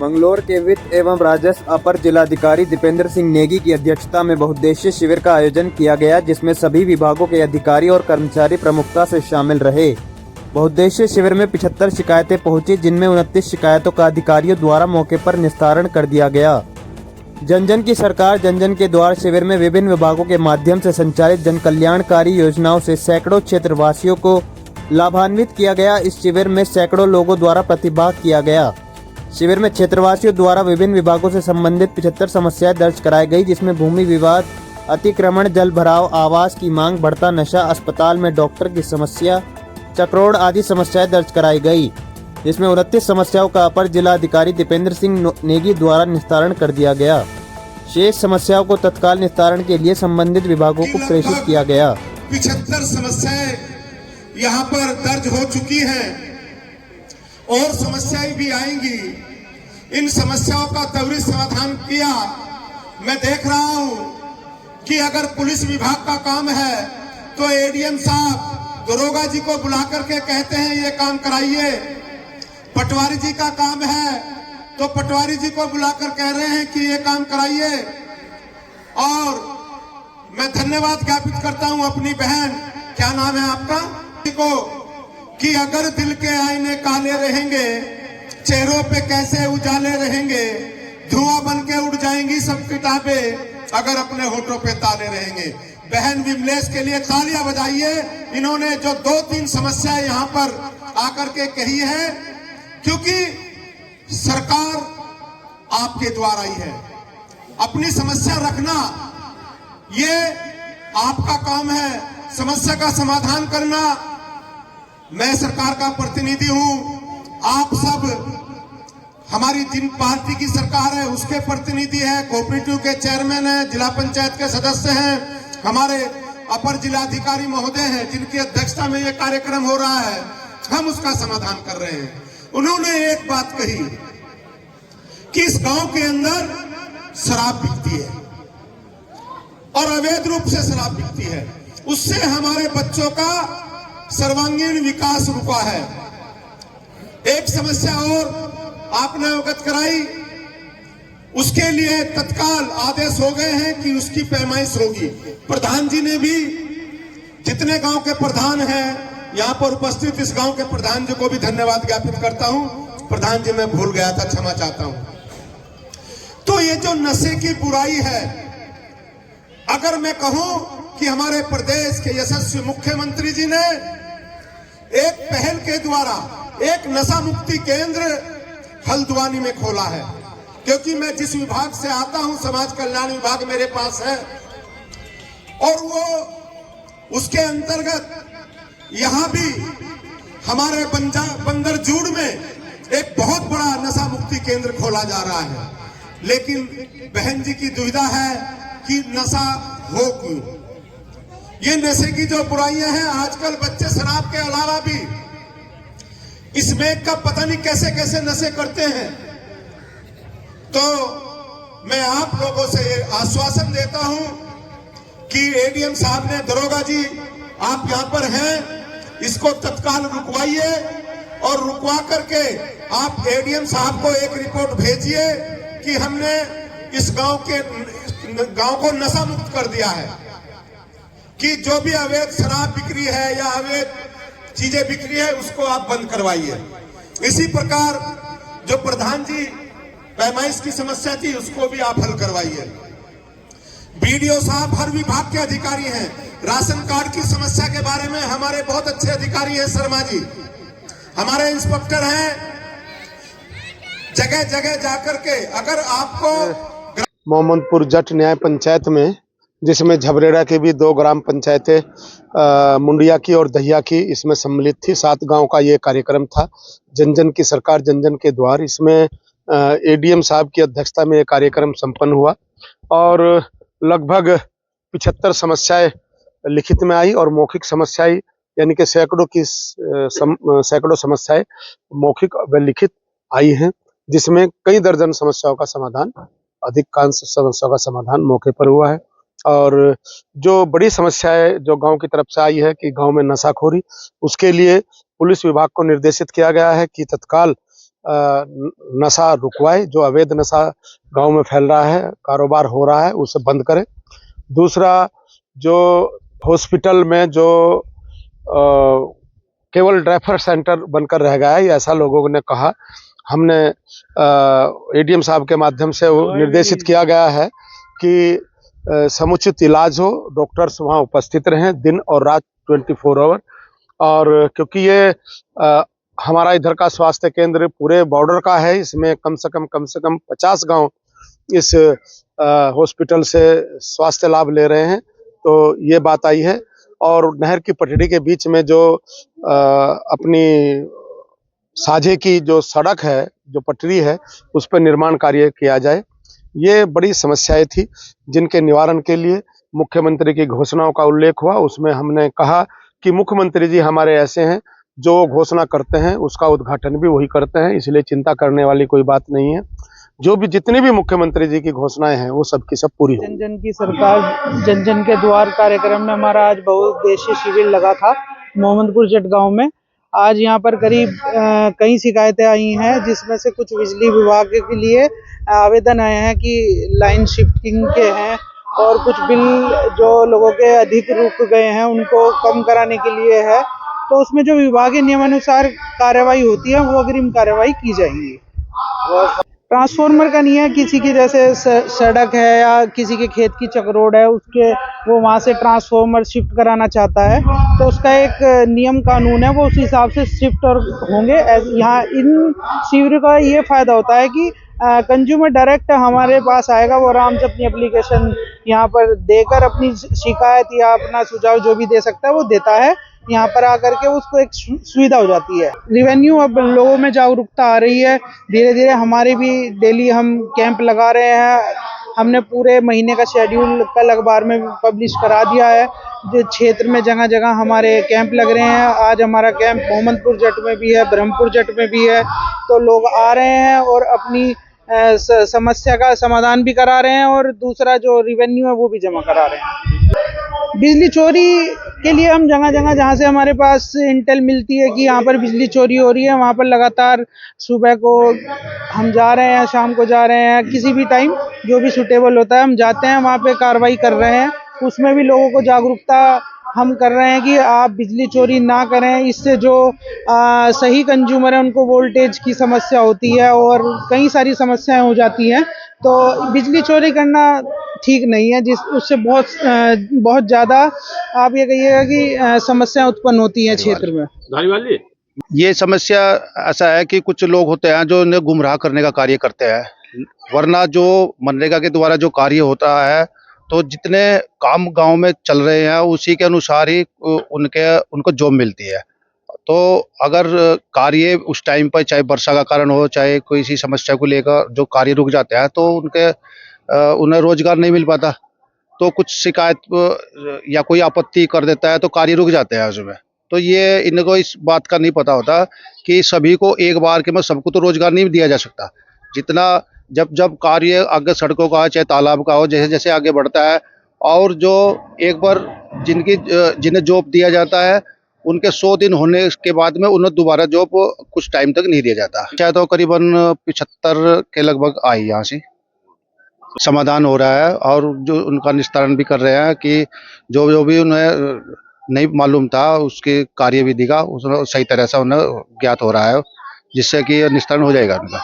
मंगलौर के वित्त एवं राजस्व अपर जिलाधिकारी दीपेंद्र सिंह नेगी की अध्यक्षता में बहुउद्देशीय शिविर का आयोजन किया गया, जिसमें सभी विभागों के अधिकारी और कर्मचारी प्रमुखता से शामिल रहे। बहुउद्देशीय शिविर में 75 शिकायतें पहुंची, जिनमें 29 शिकायतों का अधिकारियों द्वारा मौके पर निस्तारण कर दिया गया। जन जन की सरकार जन जन के द्वार शिविर में विभिन्न विभागों के माध्यम से संचालित जन कल्याणकारी योजनाओं से सैकड़ों क्षेत्रवासियों को लाभान्वित किया गया। इस शिविर में सैकड़ों लोगों द्वारा प्रतिभाग किया गया। शिविर में क्षेत्रवासियों द्वारा विभिन्न विभागों से संबंधित 75 समस्याएं दर्ज कराई गई, जिसमें भूमि विवाद, अतिक्रमण, जल भराव, आवास की मांग, बढ़ता नशा, अस्पताल में डॉक्टर की समस्या, चक्रोड़ आदि समस्याएं दर्ज कराई गई, जिसमें 29 समस्याओं का अपर जिलाधिकारी दीपेंद्र सिंह नेगी द्वारा निस्तारण कर दिया गया। शेष समस्याओं को तत्काल निस्तारण के लिए संबंधित विभागों को प्रेषित किया गया। 75 समस्याएं यहाँ पर दर्ज हो चुकी हैं और समस्याएं भी आएंगी। इन समस्याओं का त्वरित समाधान किया। मैं देख रहा हूं कि अगर पुलिस विभाग का काम है तो एडीएम साहब दरोगा जी को बुला करके कहते हैं ये काम कराइए। पटवारी जी का काम है तो पटवारी जी को बुलाकर कह रहे हैं कि ये काम कराइए। और मैं धन्यवाद ज्ञापित करता हूं अपनी बहन, क्या नाम है आपका, को कि अगर दिल के आईने काले रहेंगे, चेहरों पे कैसे उजाले रहेंगे, धुआं बन के उड़ जाएंगी सब किताबें अगर अपने होठों पे ताले रहेंगे। बहन विमलेश के लिए तालियां बजाइए। इन्होंने जो 2-3 समस्याएं यहाँ पर आकर के कही है, क्योंकि सरकार आपके द्वारा ही है। अपनी समस्या रखना ये आपका काम है, समस्या का समाधान करना। मैं सरकार का प्रतिनिधि हूं, आप सब हमारी जिन पार्टी की सरकार है उसके प्रतिनिधि है, कोऑपरेटिव के चेयरमैन है, जिला पंचायत के सदस्य हैं, हमारे अपर जिलाधिकारी महोदय हैं जिनकी अध्यक्षता में यह कार्यक्रम हो रहा है। हम उसका समाधान कर रहे हैं। उन्होंने एक बात कही कि इस गांव के अंदर शराब बिकती है और अवैध रूप से शराब बिकती है, उससे हमारे बच्चों का सर्वांगीण विकास रुका है। एक समस्या और आपने अवगत कराई, उसके लिए तत्काल आदेश हो गए हैं कि उसकी पैमाइश होगी। प्रधान जी ने भी, जितने गांव के प्रधान हैं यहां पर उपस्थित, इस गांव के प्रधान जी को भी धन्यवाद ज्ञापित करता हूं। प्रधान जी मैं भूल गया था, क्षमा चाहता हूं। तो ये जो नशे की बुराई है, अगर मैं कहूं कि हमारे प्रदेश के यशस्वी मुख्यमंत्री जी ने एक पहल के द्वारा एक नशा मुक्ति केंद्र हल्द्वानी में खोला है, क्योंकि मैं जिस विभाग से आता हूं, समाज कल्याण विभाग मेरे पास है, और वो उसके अंतर्गत यहां भी हमारे बंदरजूड़ में एक बहुत बड़ा नशा मुक्ति केंद्र खोला जा रहा है। लेकिन बहन जी की दुविधा है कि नशा हो क्यों। ये नशे की जो बुराइयां हैं, आजकल बच्चे शराब के अलावा भी इसमें का पता नहीं कैसे कैसे नशे करते हैं। तो मैं आप लोगों से ये आश्वासन देता हूं कि एडीएम साहब ने, दरोगा जी आप यहां पर हैं, इसको तत्काल रुकवाइए और रुकवा करके आप एडीएम साहब को एक रिपोर्ट भेजिए कि हमने इस गांव को नशा मुक्त कर दिया है, कि जो भी अवैध शराब बिक्री है या अवैध चीजें बिक्री है उसको आप बंद करवाइए। इसी प्रकार जो प्रधान जी पैमाइश की समस्या थी उसको भी आप हल करवाइए। बीडीओ साहब हर विभाग के अधिकारी हैं। राशन कार्ड की समस्या के बारे में हमारे बहुत अच्छे अधिकारी हैं, शर्मा जी हमारे इंस्पेक्टर हैं। जगह जगह जाकर के अगर आपको मोहम्मदपुर जट न्याय पंचायत में, जिसमें झबरेड़ा की भी 2 ग्राम पंचायतें मुंडिया की और दहिया की इसमें सम्मिलित थी। 7 गांव का ये कार्यक्रम था, जन जन की सरकार जन जन के द्वार। इसमें एडीएम साहब की अध्यक्षता में ये कार्यक्रम संपन्न हुआ और लगभग 75 समस्याएं लिखित में आई और मौखिक समस्याएं, यानी कि सैकड़ों समस्याएं मौखिक व लिखित आई हैं, जिसमें कई दर्जन समस्याओं का समाधान, अधिकांश समस्याओं का समाधान मौके पर हुआ है। और जो बड़ी समस्या है जो गांव की तरफ से आई है कि गांव में नशाखोरी, उसके लिए पुलिस विभाग को निर्देशित किया गया है कि तत्काल नशा रुकवाए, जो अवैध नशा गांव में फैल रहा है, कारोबार हो रहा है, उसे बंद करें। दूसरा, जो हॉस्पिटल में जो केवल रेफर सेंटर बनकर रह गया है, ऐसा लोगों ने कहा। हमने एडीएम साहब के माध्यम से वो निर्देशित किया गया है कि समुचित इलाज हो, डॉक्टर्स वहाँ उपस्थित रहें दिन और रात 24 आवर। और क्योंकि ये हमारा इधर का स्वास्थ्य केंद्र पूरे बॉर्डर का है, इसमें कम से कम 50 गांव इस हॉस्पिटल से स्वास्थ्य लाभ ले रहे हैं, तो ये बात आई है। और नहर की पटड़ी के बीच में जो अपनी साझे की जो सड़क है, जो पटरी है, उस पर निर्माण कार्य किया जाए। ये बड़ी समस्याएं थी जिनके निवारण के लिए मुख्यमंत्री की घोषणाओं का उल्लेख हुआ। उसमें हमने कहा कि मुख्यमंत्री जी हमारे ऐसे हैं जो घोषणा करते हैं उसका उद्घाटन भी वही करते हैं, इसलिए चिंता करने वाली कोई बात नहीं है। जो भी जितनी भी मुख्यमंत्री जी की घोषणाएं हैं वो सब की सब पूरी होंगी। जन जन की सरकार जन जन के द्वार कार्यक्रम में हमारा आज बहुउद्देशीय शिविर लगा था मोहम्मदपुर जट गांव में। आज यहां पर करीब कई शिकायतें आई हैं, जिसमें से कुछ बिजली विभाग के लिए आवेदन आए हैं कि लाइन शिफ्टिंग के हैं, और कुछ बिल जो लोगों के अधिक रुक गए हैं उनको कम कराने के लिए है। तो उसमें जो विभागीय नियमानुसार कार्रवाई होती है वो अग्रिम कार्रवाई की जाएगी। ट्रांसफार्मर का नहीं है, किसी की जैसे सड़क है या किसी के खेत की चकरोड है, उसके वो वहां से ट्रांसफार्मर शिफ्ट कराना चाहता है, तो उसका एक नियम कानून है, वो उस हिसाब से शिफ्ट और होंगे। यहाँ इन शिविर का ये फायदा होता है कि कंज्यूमर डायरेक्ट हमारे पास आएगा, वो आराम से अपनी एप्लीकेशन यहाँ पर देकर अपनी शिकायत या अपना सुझाव जो भी दे सकता है वो देता है। यहाँ पर आकर के उसको एक सुविधा हो जाती है। रेवेन्यू, अब लोगों में जागरूकता आ रही है धीरे धीरे। हमारे भी डेली हम कैंप लगा रहे हैं। हमने पूरे महीने का शेड्यूल कल अखबार में पब्लिश करा दिया है। जो क्षेत्र में जगह जगह हमारे कैंप लग रहे हैं। आज हमारा कैंप मोहम्मदपुर जट में भी है, ब्रह्मपुर जट में भी है। तो लोग आ रहे हैं और अपनी समस्या का समाधान भी करा रहे हैं, और दूसरा जो रेवेन्यू है वो भी जमा करा रहे हैं। बिजली चोरी के लिए हम जगह जगह जहाँ से हमारे पास इंटेल मिलती है कि यहाँ पर बिजली चोरी हो रही है, वहाँ पर लगातार सुबह को हम जा रहे हैं, शाम को जा रहे हैं, किसी भी टाइम जो भी सूटेबल होता है हम जाते हैं, वहाँ पे कार्रवाई कर रहे हैं। उसमें भी लोगों को जागरूकता हम कर रहे हैं कि आप बिजली चोरी ना करें। इससे जो सही कंज्यूमर है उनको वोल्टेज की समस्या होती है और कई सारी समस्याएं हो जाती हैं। तो बिजली चोरी करना ठीक नहीं है, जिस उससे बहुत ज़्यादा आप ये कहिएगा कि समस्याएं उत्पन्न होती हैं क्षेत्र में। ये समस्या ऐसा है कि कुछ लोग होते हैं जो इन्हें गुमराह करने का कार्य करते हैं, वरना जो मनरेगा के द्वारा जो कार्य होता है तो जितने काम गांव में चल रहे हैं उसी के अनुसार ही उनको जॉब मिलती है। तो अगर कार्य उस टाइम पर, चाहे वर्षा का कारण हो, चाहे कोई सी समस्या को लेकर जो कार्य रुक जाते हैं, तो उन्हें रोजगार नहीं मिल पाता। तो कुछ शिकायत या कोई आपत्ति कर देता है तो कार्य रुक जाते हैं उसमें। तो ये इनको इस बात का नहीं पता होता कि सभी को एक बार के में सबको तो रोजगार नहीं दिया जा सकता। जितना जब कार्य आगे सड़कों का चाहे तालाब का हो, जैसे जैसे आगे बढ़ता है, और जो एक बार जिन्हें जॉब दिया जाता है उनके 100 दिन होने के बाद में उन्हें दोबारा जॉब कुछ टाइम तक नहीं दिया जाता। चाहे तो करीबन 75 के लगभग आई यहाँ से समाधान हो रहा है, और जो उनका निस्तारण भी कर रहे हैं कि जो भी उन्हें नहीं मालूम था उसके कार्यविधि का सही तरह से उन्हें ज्ञात हो रहा है, जिससे कि निस्तारण हो जाएगा उनका।